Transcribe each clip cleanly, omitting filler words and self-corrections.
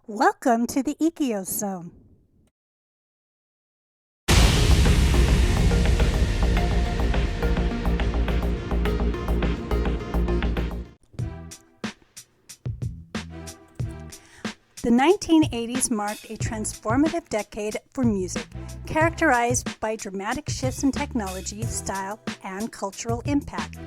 Welcome to the Ekios Zone. The 1980s marked a transformative decade for music, characterized by dramatic shifts in technology, style, and cultural impact.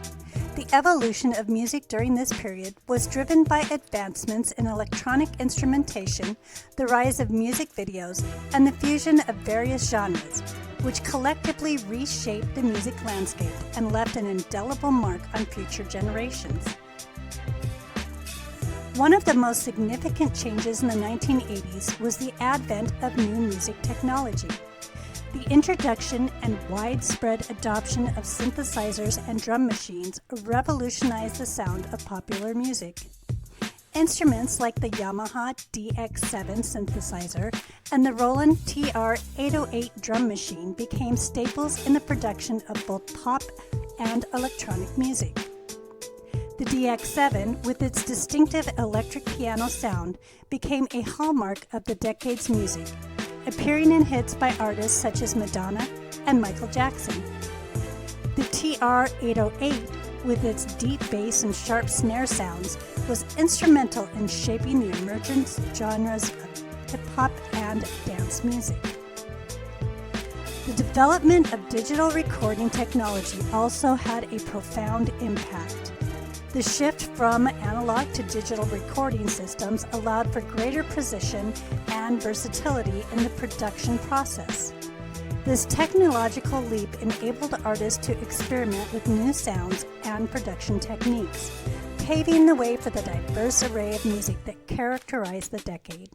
The evolution of music during this period was driven by advancements in electronic instrumentation, the rise of music videos, and the fusion of various genres, which collectively reshaped the music landscape and left an indelible mark on future generations. One of the most significant changes in the 1980s was the advent of new music technology. The introduction and widespread adoption of synthesizers and drum machines revolutionized the sound of popular music. Instruments like the Yamaha DX7 synthesizer and the Roland TR-808 drum machine became staples in the production of both pop and electronic music. The DX7, with its distinctive electric piano sound, became a hallmark of the decade's music, appearing in hits by artists such as Madonna and Michael Jackson. The TR-808, with its deep bass and sharp snare sounds, was instrumental in shaping the emergence genres of hip-hop and dance music. The development of digital recording technology also had a profound impact. The shift from analog to digital recording systems allowed for greater precision and versatility in the production process. This technological leap enabled artists to experiment with new sounds and production techniques, paving the way for the diverse array of music that characterized the decade.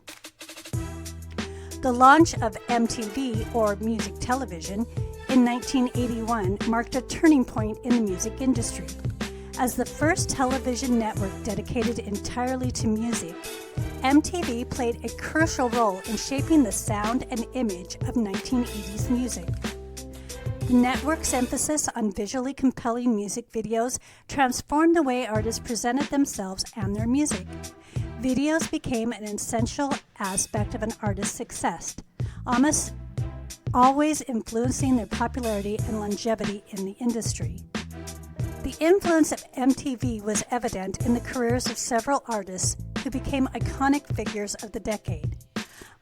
The launch of MTV, or music television, in 1981 marked a turning point in the music industry. As the first television network dedicated entirely to music, MTV played a crucial role in shaping the sound and image of 1980s music. The network's emphasis on visually compelling music videos transformed the way artists presented themselves and their music. Videos became an essential aspect of an artist's success, almost always influencing their popularity and longevity in the industry. The influence of MTV was evident in the careers of several artists who became iconic figures of the decade.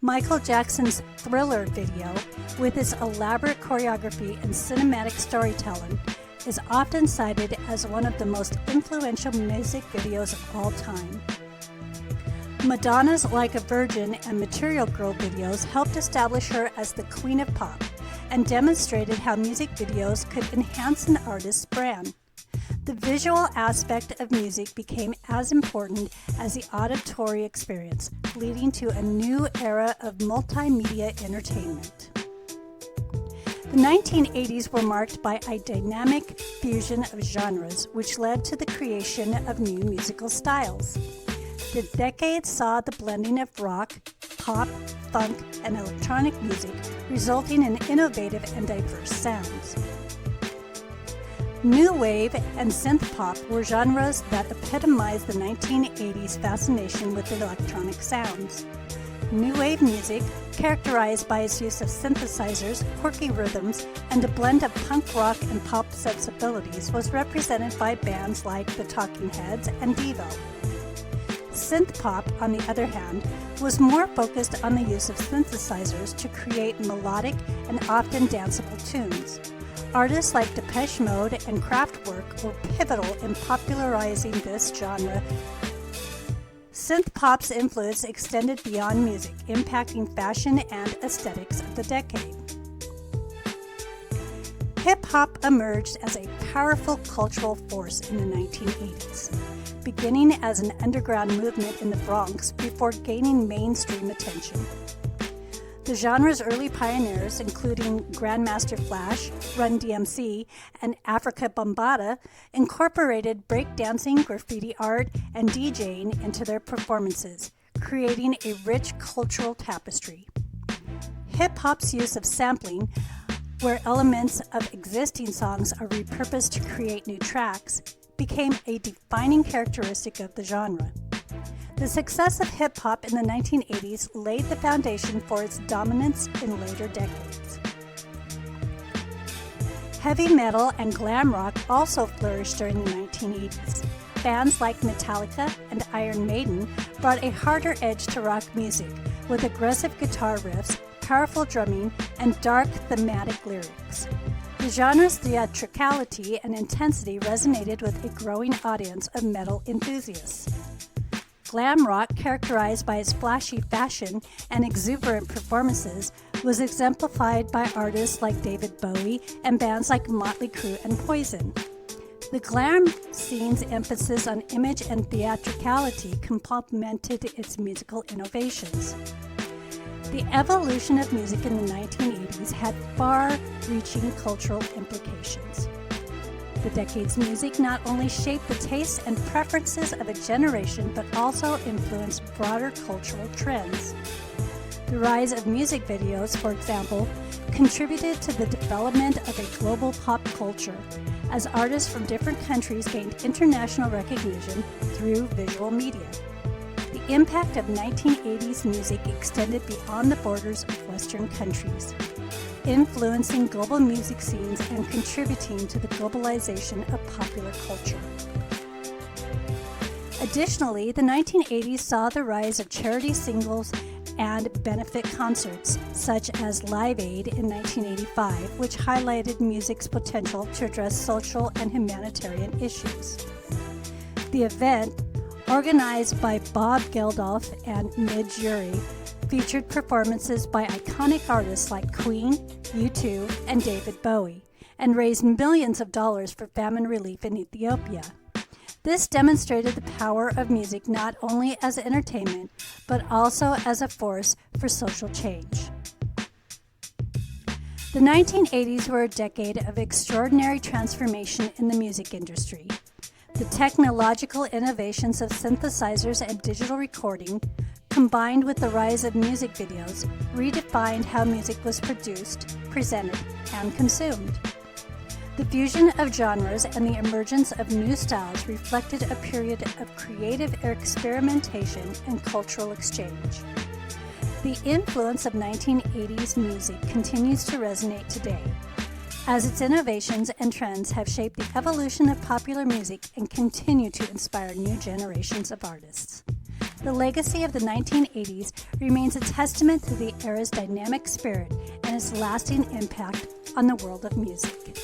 Michael Jackson's Thriller video, with its elaborate choreography and cinematic storytelling, is often cited as one of the most influential music videos of all time. Madonna's Like a Virgin and Material Girl videos helped establish her as the queen of pop and demonstrated how music videos could enhance an artist's brand. The visual aspect of music became as important as the auditory experience, leading to a new era of multimedia entertainment. The 1980s were marked by a dynamic fusion of genres, which led to the creation of new musical styles. The decade saw the blending of rock, pop, funk, and electronic music, resulting in innovative and diverse sounds. New wave and synth pop were genres that epitomized the 1980s fascination with electronic sounds. New wave music, characterized by its use of synthesizers, quirky rhythms, and a blend of punk rock and pop sensibilities, was represented by bands like the Talking Heads and Devo. Synth pop, on the other hand, was more focused on the use of synthesizers to create melodic and often danceable tunes. Artists like Depeche Mode and Kraftwerk were pivotal in popularizing this genre. Synth pop's influence extended beyond music, impacting fashion and aesthetics of the decade. Hip-hop emerged as a powerful cultural force in the 1980s, beginning as an underground movement in the Bronx before gaining mainstream attention. The genre's early pioneers, including Grandmaster Flash, Run DMC, and Africa Bambaataa, incorporated breakdancing, graffiti art, and DJing into their performances, creating a rich cultural tapestry. Hip-hop's use of sampling, where elements of existing songs are repurposed to create new tracks, became a defining characteristic of the genre. The success of hip-hop in the 1980s laid the foundation for its dominance in later decades. Heavy metal and glam rock also flourished during the 1980s. Bands like Metallica and Iron Maiden brought a harder edge to rock music, with aggressive guitar riffs, powerful drumming, and dark thematic lyrics. The genre's theatricality and intensity resonated with a growing audience of metal enthusiasts. Glam rock, characterized by its flashy fashion and exuberant performances, was exemplified by artists like David Bowie and bands like Motley Crue and Poison. The glam scene's emphasis on image and theatricality complemented its musical innovations. The evolution of music in the 1980s had far-reaching cultural implications. The decade's music not only shaped the tastes and preferences of a generation, but also influenced broader cultural trends. The rise of music videos, for example, contributed to the development of a global pop culture, as artists from different countries gained international recognition through visual media. The impact of 1980s music extended beyond the borders of Western countries, influencing global music scenes and contributing to the globalization of popular culture. Additionally, the 1980s saw the rise of charity singles and benefit concerts, such as Live Aid in 1985, which highlighted music's potential to address social and humanitarian issues. The event, organized by Bob Geldof and Midge Ure, featured performances by iconic artists like Queen, U2, and David Bowie, and raised millions of dollars for famine relief in Ethiopia. This demonstrated the power of music not only as entertainment, but also as a force for social change. The 1980s were a decade of extraordinary transformation in the music industry. The technological innovations of synthesizers and digital recording, combined with the rise of music videos, redefined how music was produced, presented, and consumed. The fusion of genres and the emergence of new styles reflected a period of creative experimentation and cultural exchange. The influence of 1980s music continues to resonate today, as its innovations and trends have shaped the evolution of popular music and continue to inspire new generations of artists. The legacy of the 1980s remains a testament to the era's dynamic spirit and its lasting impact on the world of music.